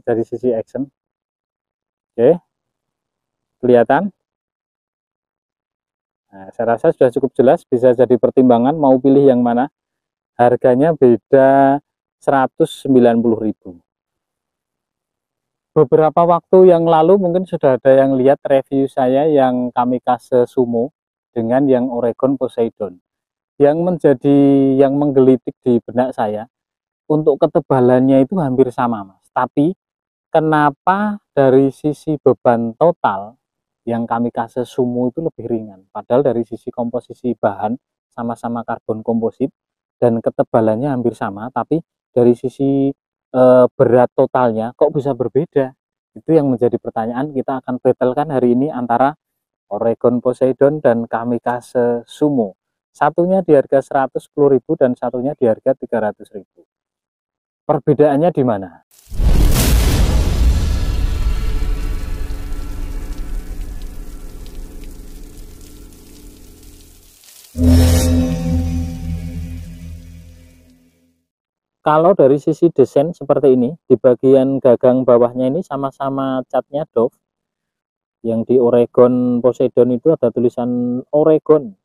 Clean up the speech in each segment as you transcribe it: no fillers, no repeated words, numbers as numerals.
dari sisi action. Oke, kelihatan. Nah, saya rasa sudah cukup jelas, bisa jadi pertimbangan mau pilih yang mana. Harganya beda 190.000. Beberapa waktu yang lalu mungkin sudah ada yang lihat review saya yang Kamikaze Sumo dengan yang Oregon Poseidon. Yang menggelitik di benak saya, untuk ketebalannya itu hampir sama, Mas. Tapi kenapa dari sisi beban total yang Kamikaze Sumo itu lebih ringan, padahal dari sisi komposisi bahan sama-sama karbon komposit dan ketebalannya hampir sama, tapi dari sisi berat totalnya kok bisa berbeda? Itu yang menjadi pertanyaan. Kita akan battlekan hari ini antara Oregon Poseidon dan Kamikaze Sumo. Satunya di harga 110.000 dan satunya di harga 300.000. Perbedaannya di mana? Kalau dari sisi desain seperti ini, di bagian gagang bawahnya ini sama-sama catnya Dove. Yang di Oregon Poseidon itu ada tulisan Oregon.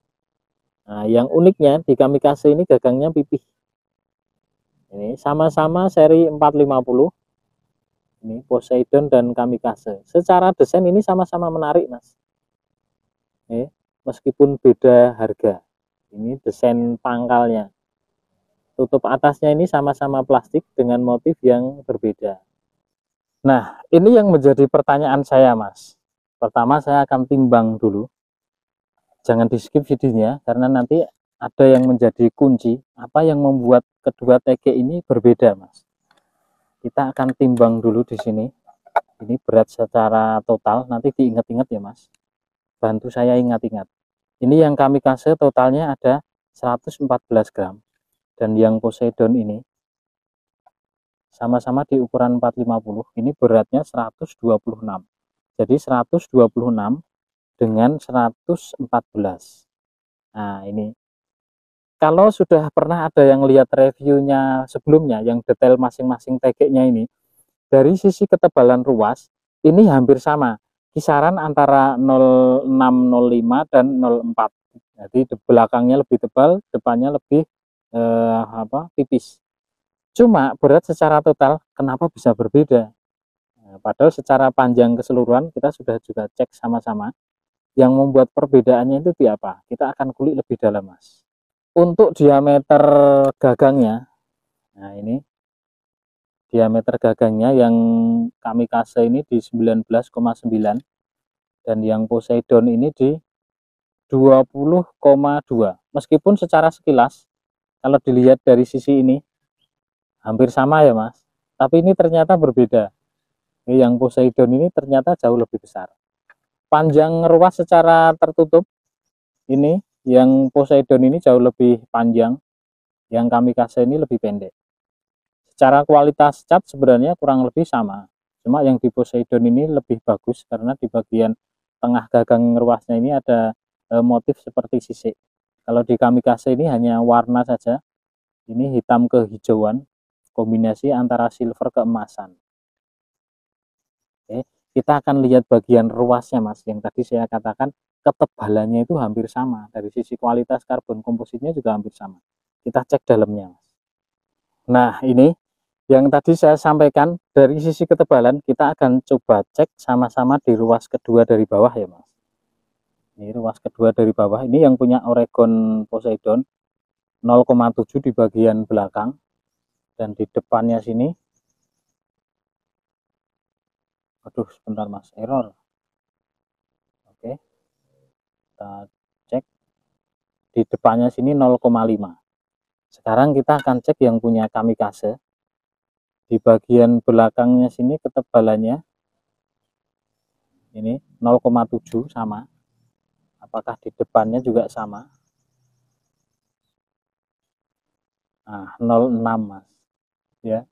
Nah, yang uniknya di Kamikaze ini gagangnya pipih. Ini sama-sama seri 450. Ini Poseidon dan Kamikaze. Secara desain ini sama-sama menarik, Mas. Meskipun beda harga. Ini desain pangkalnya. Tutup atasnya ini sama-sama plastik dengan motif yang berbeda. Nah, ini yang menjadi pertanyaan saya, Mas. Pertama saya akan timbang dulu. Jangan di skip videonya, karena nanti ada yang menjadi kunci. Apa yang membuat kedua TG ini berbeda, Mas? Kita akan timbang dulu di sini. Ini berat secara total, nanti diingat-ingat ya, Mas. Bantu saya ingat-ingat. Ini yang Kamikaze totalnya ada 114 gram. Dan yang Poseidon ini sama-sama di ukuran 450. Ini beratnya 126. Jadi 126 dengan 114. Nah, ini kalau sudah pernah ada yang lihat reviewnya sebelumnya yang detail masing-masing TG-nya ini, dari sisi ketebalan ruas ini hampir sama, kisaran antara 0605 dan 04. Jadi di belakangnya lebih tebal, depannya lebih tipis. Cuma berat secara total kenapa bisa berbeda? Nah, padahal secara panjang keseluruhan kita sudah juga cek sama-sama. Yang membuat perbedaannya itu di apa? Kita akan kulik lebih dalam, Mas. Untuk diameter gagangnya, nah ini diameter gagangnya yang Kamikaze ini di 19,9 dan yang Poseidon ini di 20,2. Meskipun secara sekilas kalau dilihat dari sisi ini hampir sama ya, Mas, tapi ini ternyata berbeda. Yang Poseidon ini ternyata jauh lebih besar. Panjang ruas secara tertutup ini yang Poseidon ini jauh lebih panjang, yang Kamikaze ini lebih pendek. Secara kualitas cat sebenarnya kurang lebih sama, cuma yang di Poseidon ini lebih bagus karena di bagian tengah gagang ruasnya ini ada motif seperti sisik. Kalau di Kamikaze ini hanya warna saja, ini hitam kehijauan, kombinasi antara silver keemasan. Oke, kita akan lihat bagian ruasnya, Mas, yang tadi saya katakan ketebalannya itu hampir sama, dari sisi kualitas karbon kompositnya juga hampir sama. Kita cek dalamnya, Mas. Nah, ini yang tadi saya sampaikan, dari sisi ketebalan kita akan coba cek sama-sama di ruas kedua dari bawah ya, Mas. Ini ruas kedua dari bawah, ini yang punya Oregon Poseidon 0,7 di bagian belakang, dan di depannya sini, aduh sebentar Mas, error. Oke, kita cek di depannya sini 0,5. Sekarang kita akan cek yang punya Kamikaze. Di bagian belakangnya sini ketebalannya ini 0,7 sama. Apakah di depannya juga sama? Nah, 0,6 Mas. Ya.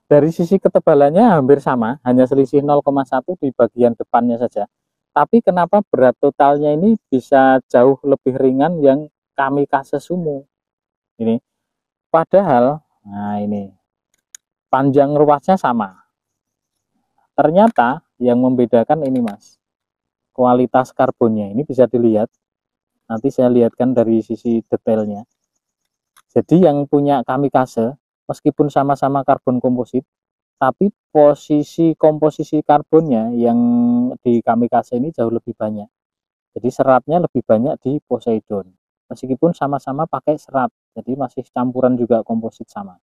Dari sisi ketebalannya hampir sama, hanya selisih 0,1 di bagian depannya saja. Tapi kenapa berat totalnya ini bisa jauh lebih ringan yang Kamikaze Sumo? Ini. Padahal, nah ini. panjang ruasnya sama. Ternyata yang membedakan ini Mas, kualitas karbonnya. Ini bisa dilihat, nanti saya lihatkan dari sisi detailnya. Jadi yang punya Kamikaze, meskipun sama-sama karbon komposit, tapi komposisi karbonnya yang di Kamikaze ini jauh lebih banyak. Jadi seratnya lebih banyak di Poseidon. Meskipun sama-sama pakai serat, jadi masih campuran juga komposit sama.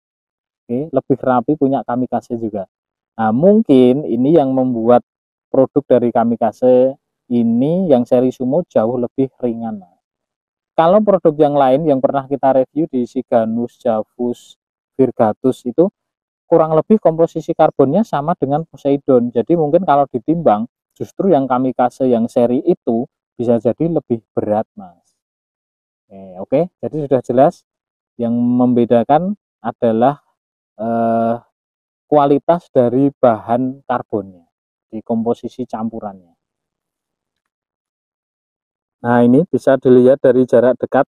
Oke, lebih rapi punya Kamikaze juga. Nah, mungkin ini yang membuat produk dari Kamikaze ini yang seri Sumo jauh lebih ringan. Kalau produk yang lain yang pernah kita review di Siganus, Javus, Virgatus itu kurang lebih komposisi karbonnya sama dengan Poseidon. Jadi mungkin kalau ditimbang justru yang Kamikaze yang seri itu bisa jadi lebih berat Mas. Oke, jadi sudah jelas yang membedakan adalah kualitas dari bahan karbonnya di komposisi campurannya. Nah ini bisa dilihat dari jarak dekat,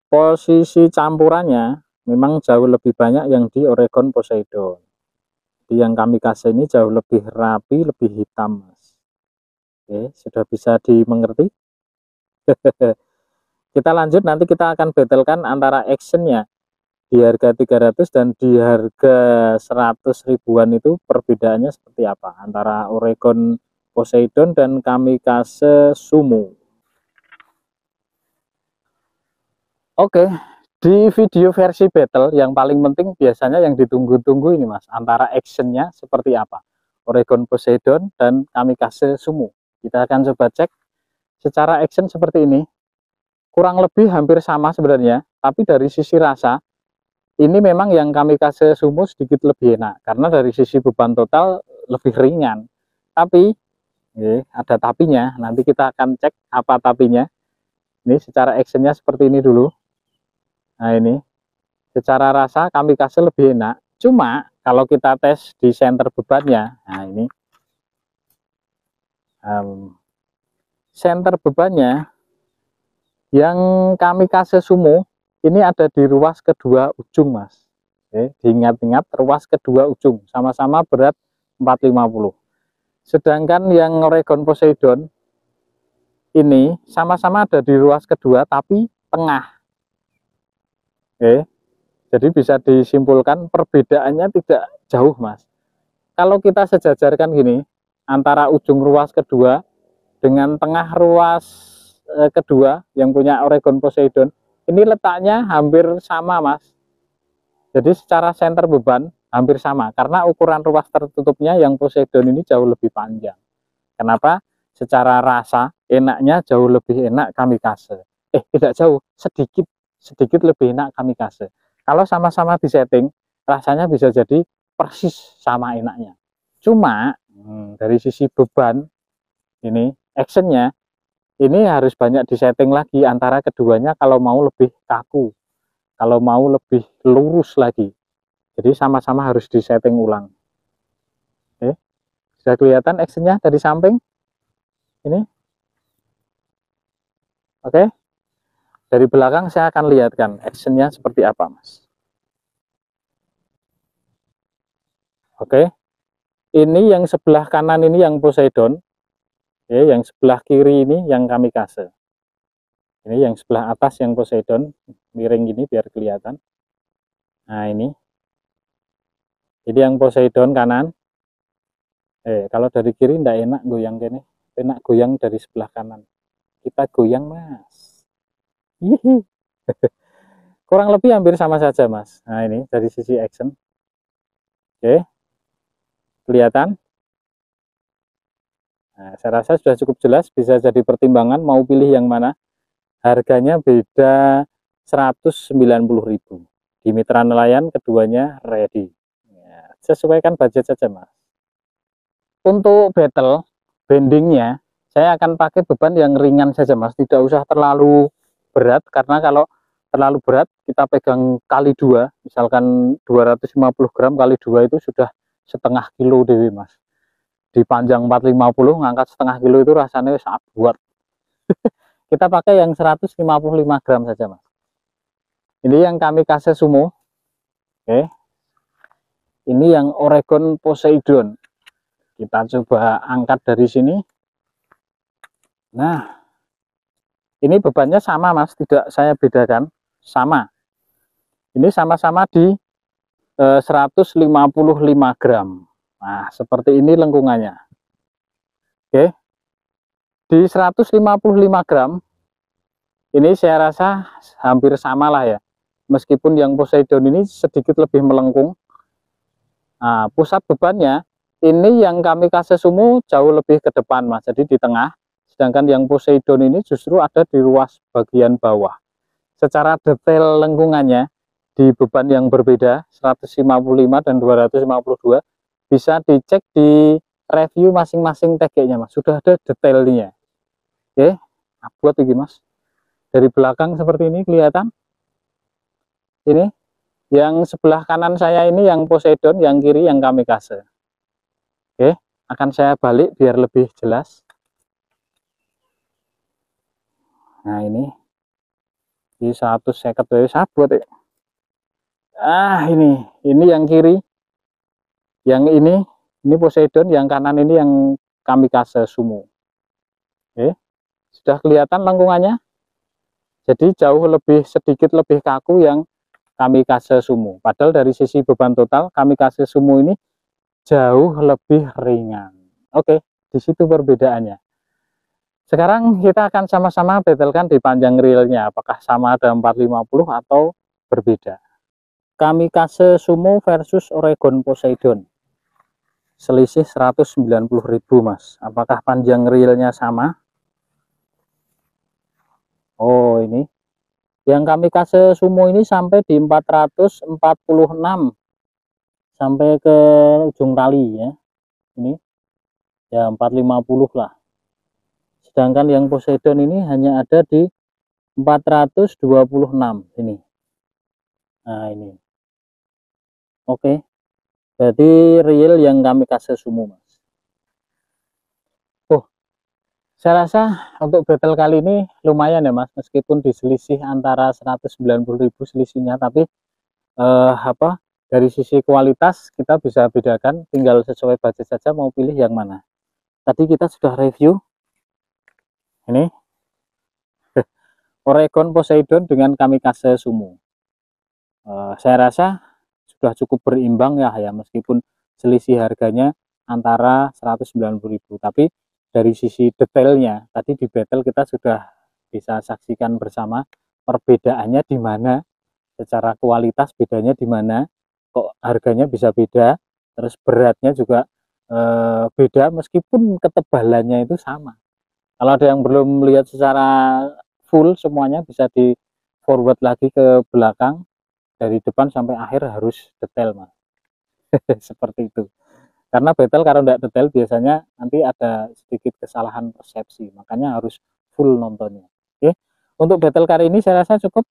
posisi campurannya memang jauh lebih banyak yang di Oregon Poseidon. Di yang Kamikaze ini jauh lebih rapi, lebih hitam Mas. Oke, sudah bisa dimengerti. Kita lanjut, nanti kita akan battlekan antara actionnya di harga 300 dan di harga 100 ribuan itu perbedaannya seperti apa antara Oregon Poseidon dan Kamikaze Sumo. Oke, di video versi battle yang paling penting biasanya yang ditunggu-tunggu ini Mas, antara actionnya seperti apa Oregon Poseidon dan Kamikaze Sumo. Kita akan coba cek secara action seperti ini, kurang lebih hampir sama sebenarnya, tapi dari sisi rasa ini memang yang Kamikaze Sumo sedikit lebih enak karena dari sisi beban total lebih ringan. Tapi ada tapinya, nanti kita akan cek apa tapinya. Ini secara actionnya seperti ini dulu. Nah ini secara rasa Kamikaze lebih enak, cuma kalau kita tes di center bebannya, nah ini center bebannya yang Kamikaze Sumo ini ada di ruas kedua ujung Mas. Diingat-ingat ruas kedua ujung, sama-sama berat 450. Sedangkan yang Oregon Poseidon ini sama-sama ada di ruas kedua tapi tengah. Jadi bisa disimpulkan perbedaannya tidak jauh Mas. Kalau kita sejajarkan gini, antara ujung ruas kedua dengan tengah ruas kedua yang punya Oregon Poseidon, ini letaknya hampir sama Mas. Jadi secara center beban hampir sama, karena ukuran ruas tertutupnya yang Poseidon ini jauh lebih panjang. Kenapa? Secara rasa enaknya jauh lebih enak Kamikaze. Tidak jauh, sedikit lebih enak Kamikaze. Kalau sama-sama disetting, rasanya bisa jadi persis sama enaknya. Cuma dari sisi beban ini actionnya ini harus banyak disetting lagi antara keduanya kalau mau lebih kaku, kalau mau lebih lurus lagi. Jadi sama-sama harus disetting ulang. Sudah kelihatan actionnya dari samping ini. Oke, dari belakang saya akan lihatkan actionnya seperti apa Mas. Oke, ini yang sebelah kanan ini yang Poseidon, yang sebelah kiri ini yang Kamikaze. Ini yang sebelah atas yang Poseidon, miring gini biar kelihatan. Nah ini yang Poseidon kanan. Kalau dari kiri tidak enak goyang gini, enak goyang dari sebelah kanan. Kita goyang Mas. Hihi. Kurang lebih hampir sama saja Mas. Nah ini dari sisi action. Oke, kelihatan. Nah, saya rasa sudah cukup jelas, bisa jadi pertimbangan mau pilih yang mana. Harganya beda 190.000. Di Mitra Nelayan keduanya ready. Ya, sesuaikan budget saja Mas. Untuk battle bendingnya saya akan pakai beban yang ringan saja Mas, tidak usah terlalu berat, karena kalau terlalu berat kita pegang kali 2, misalkan 250 gram kali 2 itu sudah setengah kilo dewi Mas. Di panjang 450 ngangkat setengah kilo itu rasanya sangat buat. Kita pakai yang 155 gram saja Mas. Ini yang Kamikaze Sumo. Oke, Ini yang Oregon Poseidon. Kita coba angkat dari sini. Nah, ini bebannya sama Mas, tidak saya bedakan, sama. Ini sama-sama di 155 gram. Nah, seperti ini lengkungannya. Oke. Di 155 gram, ini saya rasa hampir sama lah ya. Meskipun yang Poseidon ini sedikit lebih melengkung. Nah, pusat bebannya, ini yang Kamikaze Sumo jauh lebih ke depan Mas, jadi di tengah. Sedangkan yang Poseidon ini justru ada di ruas bagian bawah. Secara detail lengkungannya di beban yang berbeda 155 dan 252 bisa dicek di review masing-masing TG-nya Mas. Sudah ada detailnya. Oke, nah, buat ini Mas. Dari belakang seperti ini kelihatan. Ini yang sebelah kanan saya ini yang Poseidon, yang kiri yang Kamikaze. Oke, akan saya balik biar lebih jelas. Nah, ini di 100 seket sabut ya. Ini yang kiri, yang ini Poseidon, yang kanan ini yang Kamikaze Sumo. Oke, sudah kelihatan lengkungannya. Jadi jauh lebih sedikit lebih kaku yang Kamikaze Sumo. Padahal dari sisi beban total Kamikaze Sumo ini jauh lebih ringan. Oke, di situ perbedaannya. Sekarang kita akan sama-sama betelkan di panjang reelnya, apakah sama ada 450 atau berbeda. Kamikaze Sumo versus Oregon Poseidon. Selisih 190.000 Mas. Apakah panjang reelnya sama? Oh, ini. Yang Kamikaze Sumo ini sampai di 446 sampai ke ujung tali ya. Ini ya 450 lah. Sedangkan yang Poseidon ini hanya ada di 426 ini. Nah, ini. Oke. Berarti real yang Kamikaze Sumo Mas. Oh, saya rasa untuk battle kali ini lumayan ya Mas, meskipun diselisih antara 190.000 selisihnya, tapi dari sisi kualitas kita bisa bedakan, tinggal sesuai budget saja mau pilih yang mana. Tadi kita sudah review ini Oregon Poseidon dengan Kamikaze Sumo. Saya rasa sudah cukup berimbang ya, meskipun selisih harganya antara 190.000, tapi dari sisi detailnya tadi di battle kita sudah bisa saksikan bersama perbedaannya di mana, secara kualitas bedanya di mana, kok harganya bisa beda, terus beratnya juga beda meskipun ketebalannya itu sama. Kalau ada yang belum lihat secara full semuanya, bisa di forward lagi ke belakang, dari depan sampai akhir harus detail Mas. Seperti itu. Karena battle kalau tidak detail biasanya nanti ada sedikit kesalahan persepsi, makanya harus full nontonnya. Oke, untuk battle kali ini saya rasa cukup.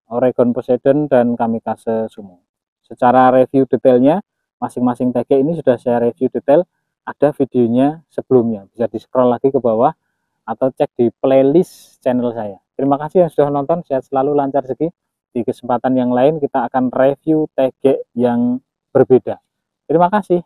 Oregon Poseidon dan Kamikaze Sumo. Secara review detailnya masing-masing TG ini sudah saya review detail, ada videonya sebelumnya, bisa di scroll lagi ke bawah atau cek di playlist channel saya. Terima kasih yang sudah nonton, sehat selalu, lancar rezeki. Di kesempatan yang lain kita akan review TG yang berbeda. Terima kasih.